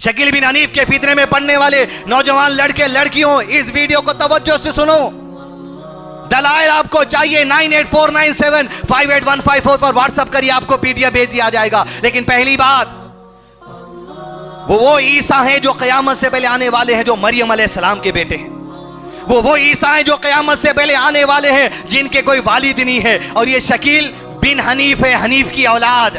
शकील बिन हनीफ के फितने में पड़ने वाले नौजवान लड़के लड़कियों, इस वीडियो को तवज्जो से सुनो। दलाइल आपको चाहिए 9849758154 पर व्हाट्सएप करिए, आपको पीडीएफ भेज दिया जाएगा। लेकिन पहली बात, वो ईसा हैं जो क़यामत से पहले आने वाले हैं, जो मरियम अलैहिस्सलाम के बेटे हैं। वो ईसा हैं जो क़यामत से पहले आने वाले हैं, जिनके कोई वालिद नहीं है। और ये शकील बिन हनीफ है, हनीफ की औलाद।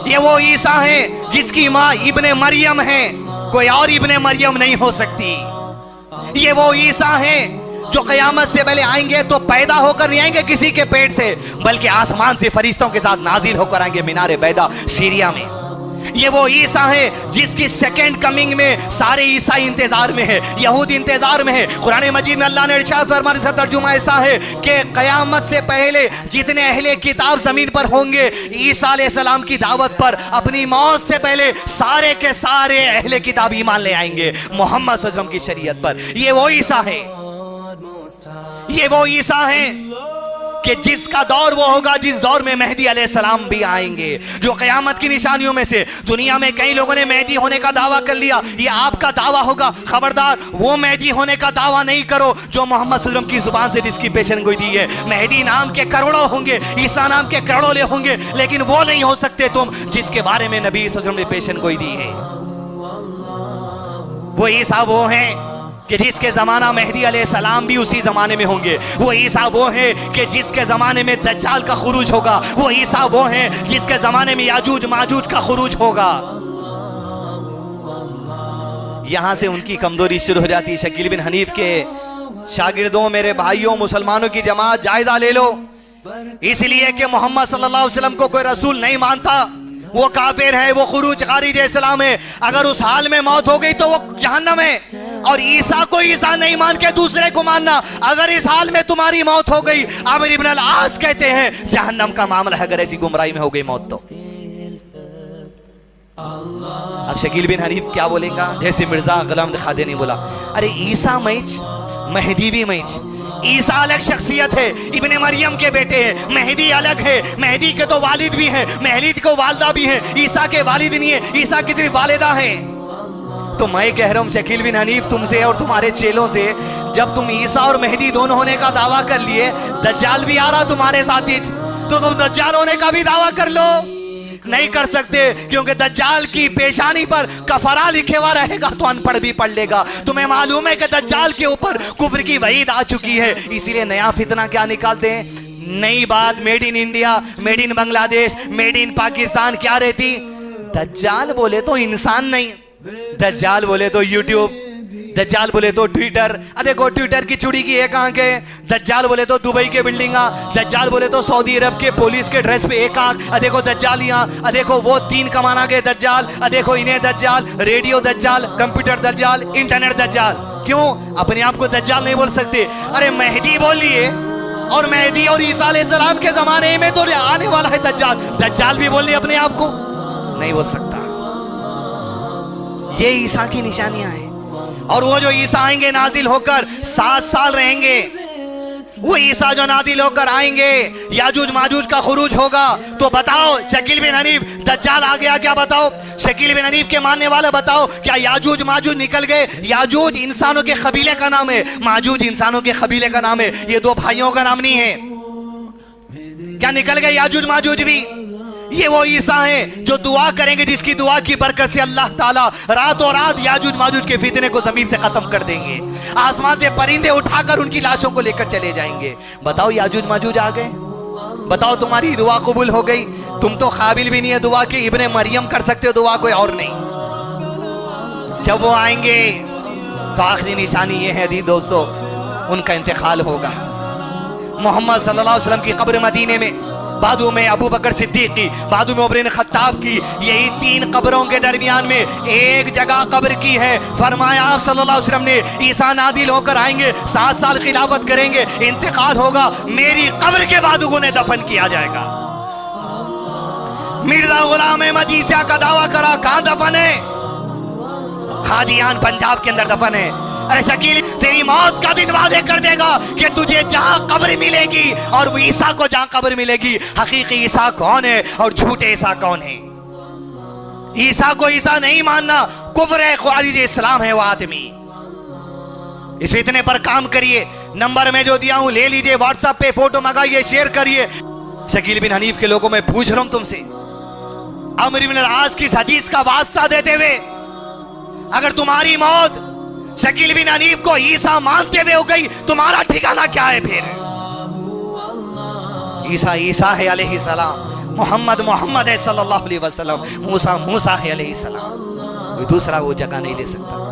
ये वो ईसा हैं जिसकी माँ इब्ने मरियम है, कोई और इब्ने मरियम नहीं हो सकती। ये वो ईसा हैं जो क़यामत से पहले आएंगे तो पैदा होकर नहीं आएंगे किसी के पेट से, बल्कि आसमान से फरिश्तों के साथ नाजिल होकर आएंगे मीनारे बैदा सीरिया में। ये वो ईसा है जिसकी सेकंड कमिंग में सारे ईसाई इंतजार में है, यहूदी इंतजार में है। कुरान मजीद में अल्लाह ने इरशाद फरमाया, इसका तर्जुमा ऐसा है कि क़यामत से पहले जितने अहले किताब जमीन पर होंगे, ईसा अलैहिस्सलाम की दावत पर अपनी मौत से पहले सारे के सारे अहले किताब ईमान ले आएंगे मोहम्मद सल्लल्लाहु अलैहि वसल्लम की शरीयत पर। ये वो ईसा है, ये वो ईसा है कि जिसका दौर वो होगा जिस दौर में मेहदी अलैहिस्सलाम भी आएंगे। जो क़यामत की निशानियों में से, दुनिया में कई लोगों ने मेहदी होने का दावा कर लिया, ये आपका दावा होगा, खबरदार वो मेहदी होने का दावा नहीं करो जो मोहम्मद सल्लल्लाहु अलैहि वसल्लम की जुबान से जिसकी पेशेनगोई दी है। मेहदी नाम के करोड़ों होंगे, ईसा नाम के करोड़ों होंगे, लेकिन वो नहीं हो सकते तुम जिसके बारे में नबी सल्लल्लाहु अलैहि वसल्लम ने पेशेनगोई दी है। वो ईसा वो हैं कि जिसके जमाना मेहदी अलैहिस्सलाम भी उसी जमाने में होंगे। वो ईसा वो है कि जिसके जमाने में दज्जाल का खुरूज होगा। वो ईसा वो है जिसके जमाने में याजूज माजूज का खुरूज होगा। यहां से उनकी कमजोरी शुरू हो जाती है। शकील बिन हनीफ के शागिर्दों, मेरे भाइयों, मुसलमानों की जमात, जायजा ले लो। इसलिए कि मोहम्मद सल्लल्लाहु अलैहि वसल्लम को कोई रसूल नहीं मानता, वो काफिर है, वो खुरूज खारिज इस्लाम है। अगर उस हाल में मौत हो गई तो वो जहन्नम है। और ईसा को ईसा नहीं मान के दूसरे को मानना, अगर इस हाल में तुम्हारी मौत हो गई, आमिर इब्न अल आस कहते हैं जहन्नम का मामला है, अगर ऐसी गुमराही में हो गई मौत तो। अब शकील बिन हनीफ क्या बोलेगा? जैसे मिर्जा गुलाम खादे ने बोला, अरे ईसा मैच, मेहदी भी मैच। ईसा अलग शख्सियत है, इब्ने मरियम के बेटे हैं। मेहदी अलग है, मेहदी के तो वालिद भी हैं, मेहदी को वालदा भी है। ईसा के वालिद नहीं है, ईसा की सिर्फ वालिदा है। तो मैं कह रहा हूं शकील बिन हनीफ, तुमसे और तुम्हारे चेलों से, जब तुम ईसा और मेहदी दोनों होने का दावा कर लिए, दज्जाल भी आ रहा तुम्हारे साथ ही, तो तुम दज्जाल होने का भी दावा कर लो। नहीं कर सकते, क्योंकि दज्जाल की पेशानी पर कफरा लिखे हुआ रहेगा तो अनपढ़ भी पढ़ लेगा। तुम्हें मालूम है कि दज्जाल के ऊपर कुफ्र की वईद आ चुकी है, इसीलिए नया फितना क्या निकालते हैं? नई बात, made in India, made in Bangladesh, made in Pakistan क्या रहती? दज्जाल बोले तो इंसान नहीं, दज्जाल बोले तो यूट्यूब, दज्जाल बोले तो ट्विटर। देखो ट्विटर की चुड़ी की एक आंख है, दज्जाल बोले तो दुबई के बिल्डिंगा, दज्जाल बोले तो सऊदी अरब के पुलिस के ड्रेस पे एक आंख। देखो दज्जालियां, देखो वो 3 कमाना के दज्जाल, देखो इन्हें दज्जाल, रेडियो दज्जाल, कंप्यूटर दज्जाल, इंटरनेट दज्जाल। क्यों अपने आप को दज्जाल नहीं बोल सकते? अरे मेहदी बोलिए, और मेहदी और ईसा अलैहिस्सलाम के जमाने में तो आने वाला है दज्जाल, दज्जाल भी बोलिए अपने आप को नहीं बोल सकता। ये ईसा की निशानियां हैं। और वो जो ईसा आएंगे नाजिल होकर 7 साल रहेंगे, वो ईसा जो नाजिल होकर आएंगे, याजूज माजूज का खुरूज होगा। तो बताओ शकील बिन हनीफ, दज्जाल आ गया क्या? बताओ शकील बिन हनीफ के मानने वाले, बताओ क्या याजूज माजूज निकल गए? याजूज इंसानों के कबीले का नाम है, माजूज इंसानों के कबीले का नाम है, ये 2 भाइयों का नाम नहीं है। क्या निकल गए याजूज माजूज भी? ये वो ईसा हैं जो दुआ करेंगे, जिसकी दुआ की बरकत से अल्लाह ताला रातों रात याजूज माजूज के फितने को जमीन से खत्म कर देंगे। आसमान से परिंदे उठाकर उनकी लाशों को लेकर चले जाएंगे। बताओ याजूज माजूज आ गए, बताओ तुम्हारी दुआ कबूल हो गई। तुम तो काबिल भी नहीं है दुआ के, इब्ने मरियम कर सकते हो दुआ, कोई और नहीं। जब वो आएंगे तो आखिरी निशानी ये है दी दोस्तों, उनका इंतकाल होगा। मोहम्मद सल्लल्लाहु अलैहि वसल्लम की कब्र मदीने में, बादू में अबू बकर सिद्दीक की, बादू में उमर खत्ताब की, यही 3 कब्रों के दरमियान में एक जगह कब्र की है। फरमाया आप सल्लल्लाहु अलैहि वसल्लम ने, ईसा नादिल होकर आएंगे, 7 साल खिलाफत करेंगे, इंतकाल होगा, मेरी कब्र के बाद उन्हें दफन किया जाएगा। मिर्जा गुलाम अहमद ईसा का दावा करा, कहां दफन है? कादियान पंजाब के अंदर दफन है। अरे शकील, तेरी मौत का दिन वादे कर देगा कि तुझे जहां कब्र मिलेगी और वो ईसा को जहां कब्र मिलेगी, हकीकी ईसा कौन है और झूठे ईसा कौन है, ईसा को ईसा नहीं मानना कुफ्र है, खारिज इस्लाम है वो आदमी। इस फितने पर काम करिए। नंबर में जो दिया हूं ले लीजिए, व्हाट्सएप पे फोटो मंगाइए, शेयर करिए। शकील बिन हनीफ के लोगों में पूछ रहा हूं तुमसे, अमर इब्न अल-आस की इस हदीस का वास्ता देते हुए, अगर तुम्हारी मौत शकील बिन हनीफ को ईसा मानते हुए हो गई, तुम्हारा ठिकाना क्या है फिर? ईसा ईसा है अलैहि सलाम, मोहम्मद मोहम्मद है सल्लल्लाहु अलैहि वसल्लम, मूसा मूसा है अलैहि सलाम। कोई दूसरा वो जगह नहीं ले सकता।